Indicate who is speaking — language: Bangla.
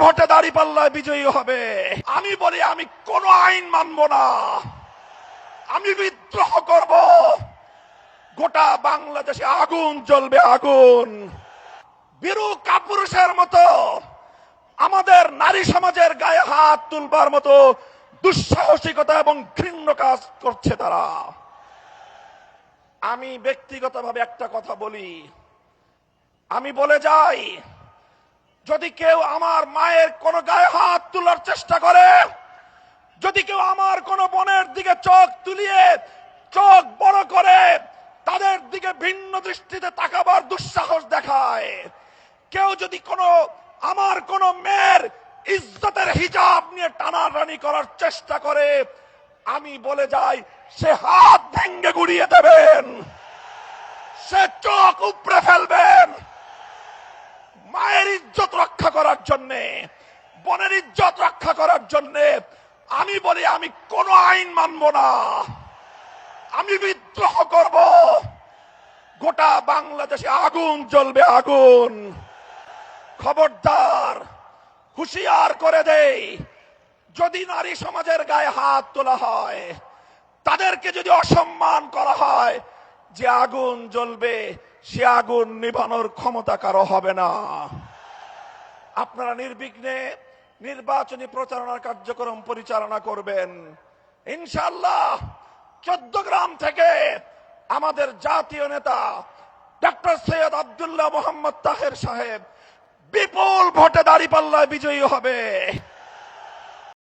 Speaker 1: ভোটে দাঁড়িপাল্লায় বিজয়ী হবে। আমি বলি আমি কোন আইন মানব না, আমি বিদ্রোহ করব। গোটা বাংলাদেশে আগুন জ্বলবে, আগুন। বীরু কাপুরুষের মতো আমাদের নারী সমাজের গায়ে হাত তুলবার মতো দুঃসাহসিকতা এবং ঘৃণ্য কাজ করছে তারা। আমি ব্যক্তিগতভাবে একটা কথা বলি, আমি বলে যাই, যদি কেউ আমার মায়ের কোন গায়ে হাত তোলার চেষ্টা করে, যদি কেউ আমার কোন বোনের দিকে চোখ তুলিয়ে চোখ বড় করে তাদের দিকে ভিন্ন দৃষ্টিতে তাকাবার দুঃসাহস দেখায়, কেউ যদি আমার কোন মেয়ের ইজ্জতের হিজাব নিয়ে টানাটানি করার চেষ্টা করে, আমি বলে যাই সে হাত ভেঙে গুড়িয়ে দেবেন, সে চোখ উপড়ে ফেলবেন। মায়ের ইজ্জত রক্ষা করার জন্য, বোনের ইজ্জত রক্ষা করার জন্য আমি বলি আমি কোন আইন মানব না, আমি বিদ্রোহ করব। গোটা বাংলাদেশে আগুন জ্বলবে, আগুন। খবরদার, হুঁশিয়ার করে দেই, যদি নারী সমাজের গায়ে হাত তোলা হয়, তাদেরকে যদি অসম্মান করা হয়, যে আগুন জ্বলবে সে আগুন নিভানোর ক্ষমতা কারো হবে না। আপনারা নির্বিঘ্নে নির্বাচনী প্রচারণার কার্যক্রম পরিচালনা করবেন ইনশাআল্লাহ। 14 গ্রাম থেকে আমাদের জাতীয় নেতা ডক্টর সৈয়দ আব্দুল্লাহ মোহাম্মদ তাহের সাহেব বিপুল ভোটে দাঁড়িপাল্লায় বিজয়ী হবে।